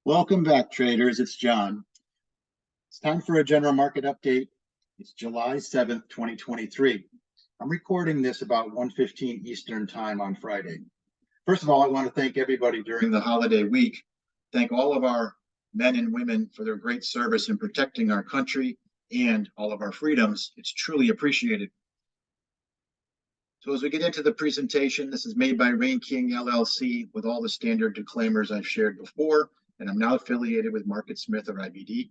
Welcome back, traders. It's John. It's time for a general market update. It's July 7th, 2023. I'm recording this about 1:15 Eastern time on Friday. First of all, I want to thank everybody during the holiday week. Thank all of our men and women for their great service in protecting our country and all of our freedoms. It's truly appreciated. So as we get into the presentation, this is made by Rain King LLC with all the standard disclaimers I've shared before, and I'm now affiliated with Market Smith or IBD.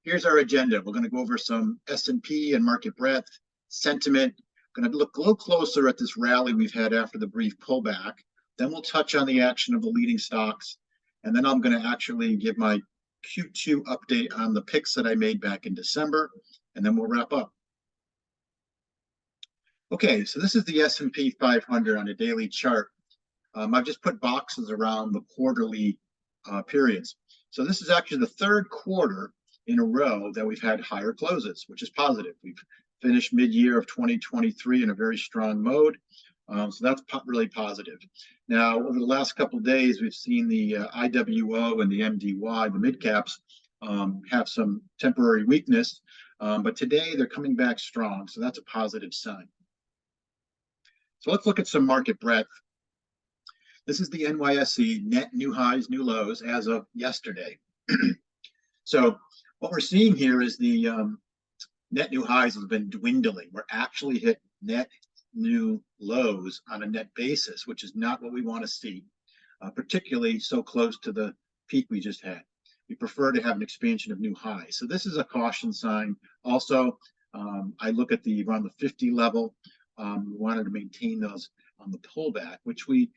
Here's our agenda. We're going to go over some S&P and market breadth, sentiment. We're going to look a little closer at this rally we've had after the brief pullback. Then we'll touch on the action of the leading stocks. And then I'm going to actually give my Q2 update on the picks that I made back in December. And then we'll wrap up. Okay, so this is the S&P 500 on a daily chart. I've just put boxes around the quarterly periods. So this is actually the third quarter in a row that we've had higher closes, which is positive. We've finished mid-year of 2023 in a very strong mode. So that's really positive. Now, over the last couple of days, we've seen the IWO and the MDY, the mid-caps, have some temporary weakness. But today, they're coming back strong. So that's a positive sign. So let's look at some market breadth. This is the NYSE net new highs, new lows as of yesterday. So what we're seeing here is the net new highs have been dwindling. We're actually hit net new lows on a net basis, which is not what we want to see, particularly so close to the peak we just had. We prefer to have an expansion of new highs. So this is a caution sign. Also, I look at around the 50 level. We wanted to maintain those on the pullback, which we,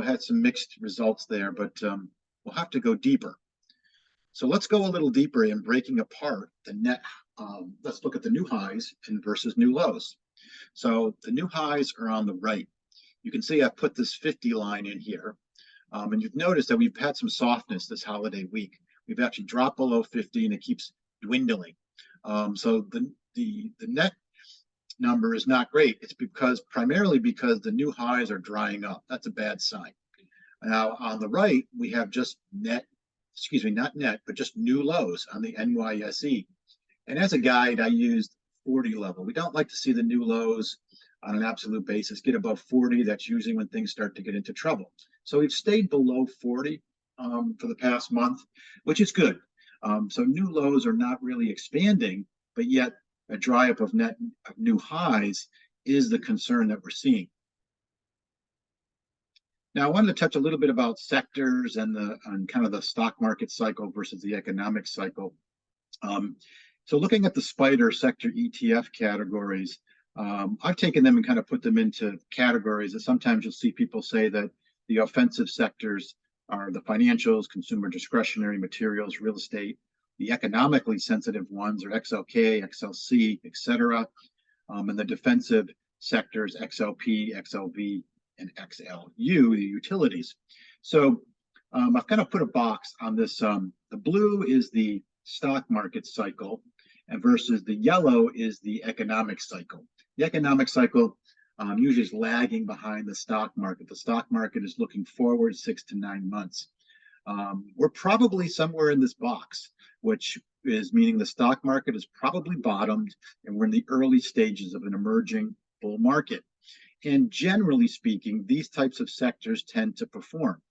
had some mixed results there, but we'll have to go deeper. So let's go a little deeper in breaking apart the net. Let's look at the new highs versus new lows. So the new highs are on the right. You can see I've put this 50 line in here. And you've noticed that we've had some softness this holiday week. We've actually dropped below 50 and it keeps dwindling. So the net number is not great. It's primarily because the new highs are drying up. That's a bad sign. Now on the right, we have just not net, but just new lows on the NYSE. And as a guide, I used 40 level. We don't like to see the new lows on an absolute basis get above 40. That's usually when things start to get into trouble. So we've stayed below 40 for the past month, which is good. So new lows are not really expanding, but yet a dry up of new highs is the concern that we're seeing. Now, I wanted to touch a little bit about sectors and kind of the stock market cycle versus the economic cycle. So looking at the SPDR sector ETF categories, I've taken them and kind of put them into categories that sometimes you'll see people say that the offensive sectors are the financials, consumer discretionary materials, real estate. The economically sensitive ones are XLK, XLC, etc. And the defensive sectors, XLP, XLV, and XLU, the utilities. So I've kind of put a box on this. The blue is the stock market cycle, and versus the yellow is the economic cycle. The economic cycle usually is lagging behind the stock market. The stock market is looking forward 6 to 9 months. We're probably somewhere in this box, which is meaning the stock market is probably bottomed and we're in the early stages of an emerging bull market. And generally speaking, these types of sectors tend to perform.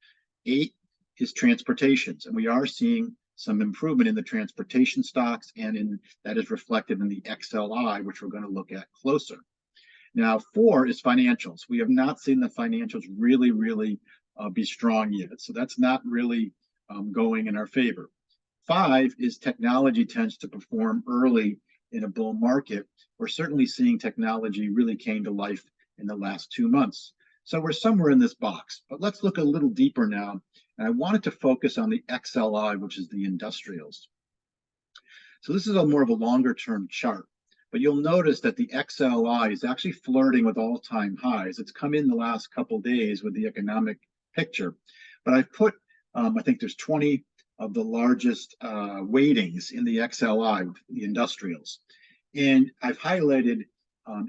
8 is transportations, and we are seeing some improvement in the transportation stocks, and that is reflected in the XLI, which we're going to look at closer. Now, 4 is financials. We have not seen the financials really be strong yet, so that's not really going in our favor. 5 is technology tends to perform early in a bull market. We're certainly seeing technology really came to life in the last 2 months. So we're somewhere in this box, but let's look a little deeper now. And I wanted to focus on the XLI, which is the industrials. So this is more of a longer term chart, but you'll notice that the XLI is actually flirting with all-time highs. It's come in the last couple of days with the economic picture, but I've put, I think there's 20 of the largest weightings in the XLI, the industrials. And I've highlighted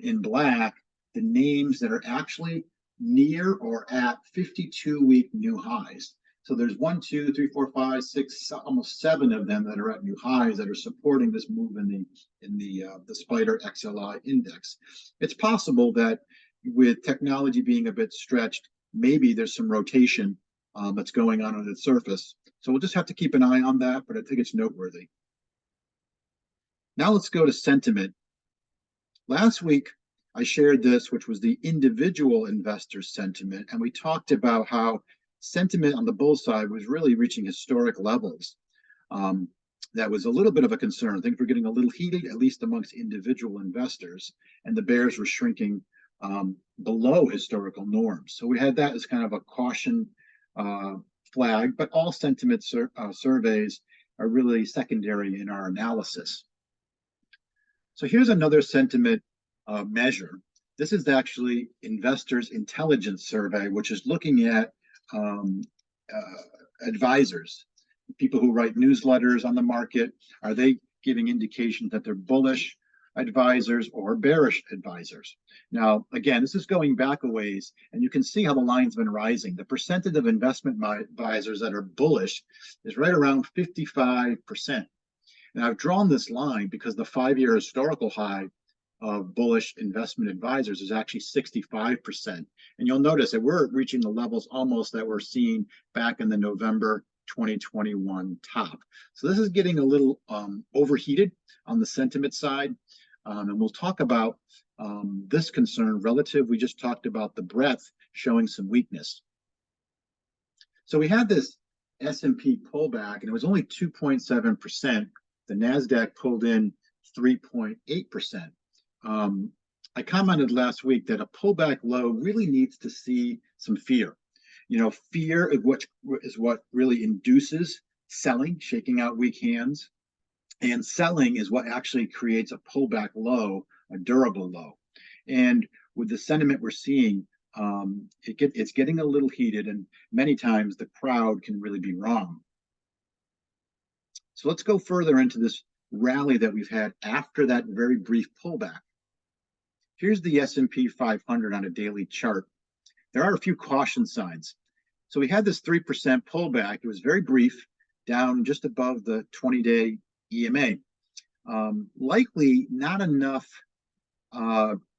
in black the names that are actually near or at 52-week new highs. So there's 1, 2, 3, 4, 5, 6, almost 7 of them that are at new highs that are supporting this move in the Spider XLI index. It's possible that with technology being a bit stretched, maybe there's some rotation that's going on the surface. So we'll just have to keep an eye on that, but I think it's noteworthy. Now let's go to sentiment. Last week, I shared this, which was the individual investor sentiment, and we talked about how sentiment on the bull side was really reaching historic levels. That was a little bit of a concern. Things were getting a little heated, at least amongst individual investors, and the bears were shrinking below historical norms. So we had that as kind of a caution flag, but all sentiment surveys are really secondary in our analysis. So here's another sentiment measure. This is actually Investors Intelligence Survey, which is looking at advisors, people who write newsletters on the market. Are they giving indications that they're bullish advisors or bearish advisors? Now, again, this is going back a ways, and you can see how the line's been rising. The percentage of investment advisors that are bullish is right around 55%. And I've drawn this line because the 5-year historical high of bullish investment advisors is actually 65%. And you'll notice that we're reaching the levels almost that we're seeing back in the November 2021 top. So this is getting a little overheated on the sentiment side. And we'll talk about this concern relative. We just talked about the breadth showing some weakness. So we had this S&P pullback, and it was only 2.7%. The NASDAQ pulled in 3.8%. I commented last week that a pullback low really needs to see some fear. You know, fear is what really induces selling, shaking out weak hands. And selling is what actually creates a pullback low, a durable low. And with the sentiment we're seeing, it's getting a little heated, and many times the crowd can really be wrong. So let's go further into this rally that we've had after that very brief pullback. Here's the S&P 500 on a daily chart. There are a few caution signs. So we had this 3% pullback. It was very brief, down just above the 20-day EMA. Likely not enough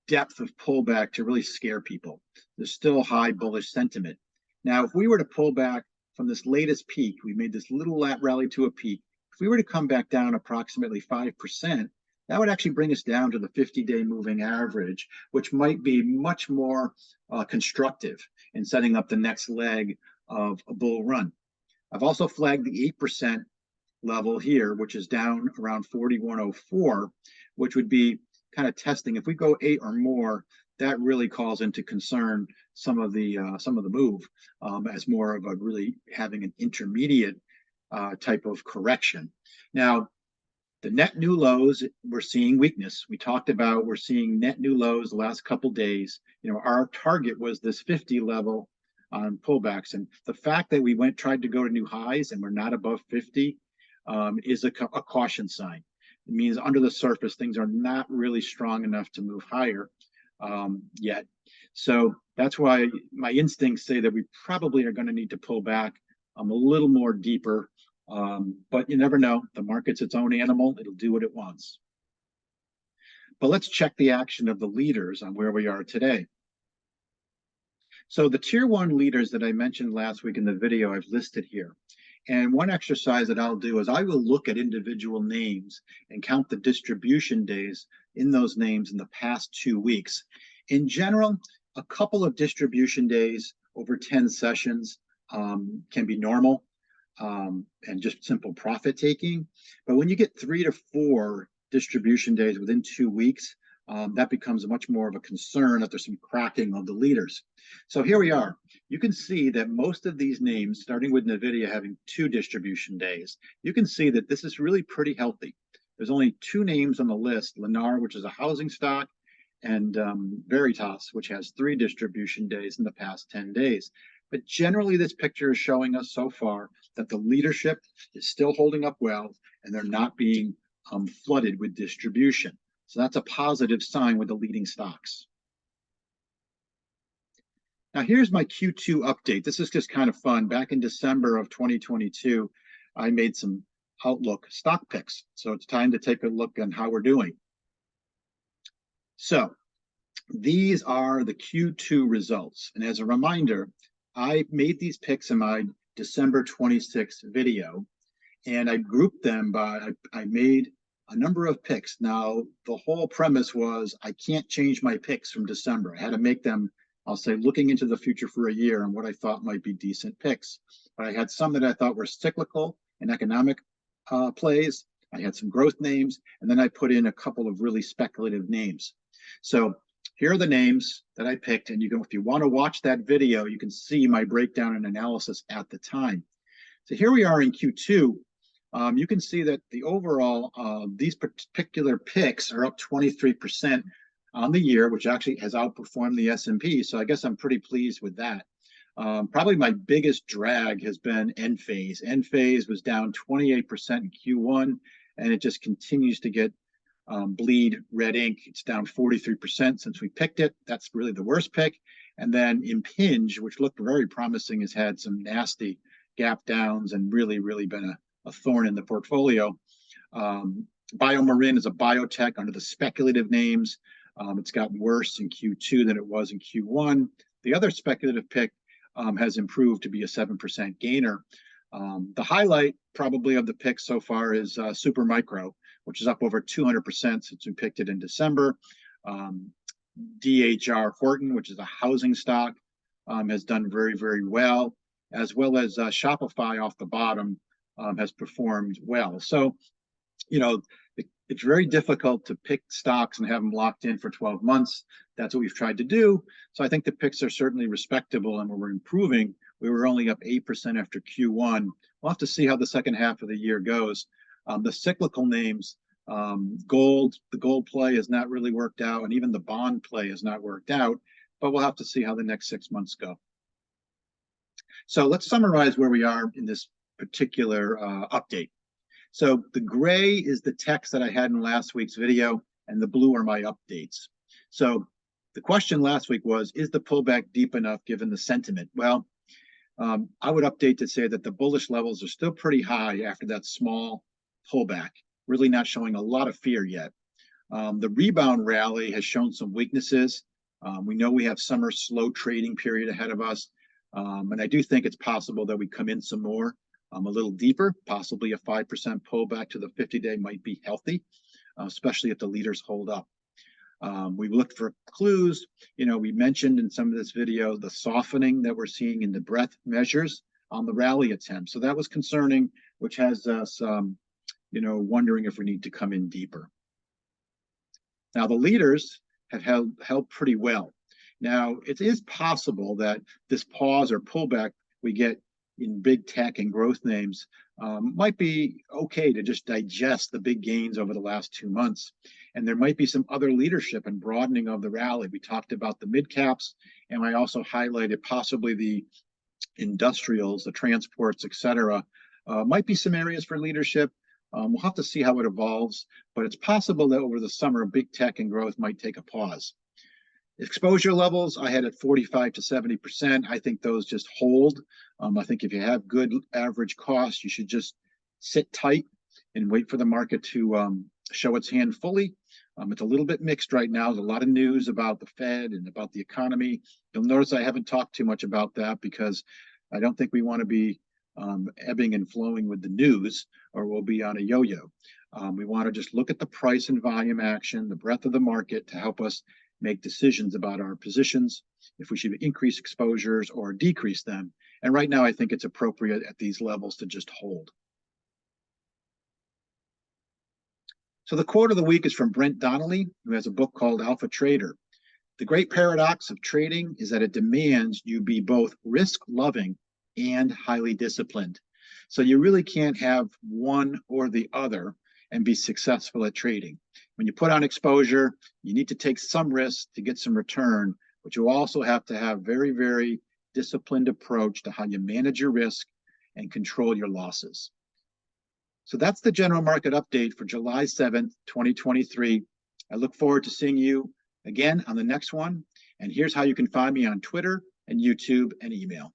depth of pullback to really scare people. There's still high bullish sentiment. Now, if we were to pull back from this latest peak, we made this little rally to a peak. If we were to come back down approximately 5%, that would actually bring us down to the 50-day moving average, which might be much more constructive in setting up the next leg of a bull run. I've also flagged the 8% level here, which is down around 4104, which would be kind of testing. If we go 8 or more, that really calls into concern some of the move as more of a really having an intermediate type of correction. Now, the net new lows, we're seeing weakness. We talked about we're seeing net new lows the last couple days. You know, our target was this 50 level on pullbacks, and the fact that we tried to go to new highs and we're not above 50 is a caution sign. It means under the surface things are not really strong enough to move higher yet. So that's why my instincts say that we probably are going to need to pull back a little more deeper. But you never know. The market's its own animal. It'll do what it wants. But let's check the action of the leaders on where we are today. So the tier 1 leaders that I mentioned last week in the video, I've listed here. And one exercise that I'll do is I will look at individual names and count the distribution days in those names in the past 2 weeks. In general, a couple of distribution days over 10 sessions can be normal. And just simple profit taking. But when you get 3 to 4 distribution days within 2 weeks, that becomes much more of a concern that there's some cracking of the leaders. So here we are. You can see that most of these names, starting with NVIDIA having 2 distribution days, you can see that this is really pretty healthy. There's only 2 names on the list, Lennar, which is a housing stock, and Veritas, which has 3 distribution days in the past 10 days. But generally, this picture is showing us so far that the leadership is still holding up well, and they're not being flooded with distribution. So that's a positive sign with the leading stocks. Now here's my Q2 update. This is just kind of fun. Back in December of 2022, I made some Outlook stock picks. So it's time to take a look on how we're doing. So these are the Q2 results. And as a reminder, I made these picks in my December 26th video, and I grouped them by, I made a number of picks. Now, the whole premise was I can't change my picks from December. I had to make them, I'll say, looking into the future for a year and what I thought might be decent picks. But I had some that I thought were cyclical and economic plays. I had some growth names, and then I put in a couple of really speculative names. So here are the names that I picked, and you can, if you want to watch that video, you can see my breakdown and analysis at the time. So here we are in Q2. You can see that the overall, these particular picks are up 23% on the year, which actually has outperformed the S&P. So I guess I'm pretty pleased with that. Probably my biggest drag has been Enphase. Enphase was down 28% in Q1, and it just continues to get bleed red ink. It's down 43% since we picked it. That's really the worst pick. And then Impinj, which looked very promising, has had some nasty gap downs and really been a thorn in the portfolio. BioMarin is a biotech under the speculative names. It's gotten worse in Q2 than it was in Q1. The other speculative pick has improved to be a 7% gainer. The highlight probably of the pick so far is Supermicro, which is up over 200% since we picked it in December. DHR Horton, which is a housing stock, has done very well, as well as Shopify off the bottom has performed well. So, you know, it's very difficult to pick stocks and have them locked in for 12 months. That's what we've tried to do. So I think the picks are certainly respectable, and we're improving. We were only up 8% after Q1. We'll have to see how the second half of the year goes. The cyclical names, gold, the gold play has not really worked out, and even the bond play has not worked out, but we'll have to see how the next 6 months go. So let's summarize where we are in this particular update. So the gray is the text that I had in last week's video, and the blue are my updates. So the question last week was, is the pullback deep enough given the sentiment? Well, I would update to say that the bullish levels are still pretty high after that small pullback, really not showing a lot of fear yet. The rebound rally has shown some weaknesses. We know we have summer slow trading period ahead of us. And I do think it's possible that we come in some more, a little deeper, possibly a 5% pullback to the 50-day might be healthy, especially if the leaders hold up. We've looked for clues. You know, we mentioned in some of this video the softening that we're seeing in the breadth measures on the rally attempt. So that was concerning, which has us, you know, wondering if we need to come in deeper. Now, the leaders have held pretty well. Now, it is possible that this pause or pullback we get in big tech and growth names might be okay to just digest the big gains over the last 2 months. And there might be some other leadership and broadening of the rally. We talked about the mid caps, and I also highlighted possibly the industrials, the transports, et cetera. Might be some areas for leadership. We'll have to see how it evolves, but it's possible that over the summer, big tech and growth might take a pause. Exposure levels, I had at 45 to 70%. I think those just hold. I think if you have good average cost, you should just sit tight and wait for the market to show its hand fully. It's a little bit mixed right now. There's a lot of news about the Fed and about the economy. You'll notice I haven't talked too much about that because I don't think we want to be ebbing and flowing with the news, or we'll be on a yo-yo. We want to just look at the price and volume action, the breadth of the market to help us make decisions about our positions, if we should increase exposures or decrease them. And right now, I think it's appropriate at these levels to just hold. So the quote of the week is from Brent Donnelly, who has a book called Alpha Trader. The great paradox of trading is that it demands you be both risk-loving and highly disciplined. So you really can't have one or the other and be successful at trading. When you put on exposure, you need to take some risk to get some return, but you also have to have very disciplined approach to how you manage your risk and control your losses. So that's the general market update for July 7th, 2023. I look forward to seeing you again on the next one. And here's how you can find me on Twitter and YouTube and email.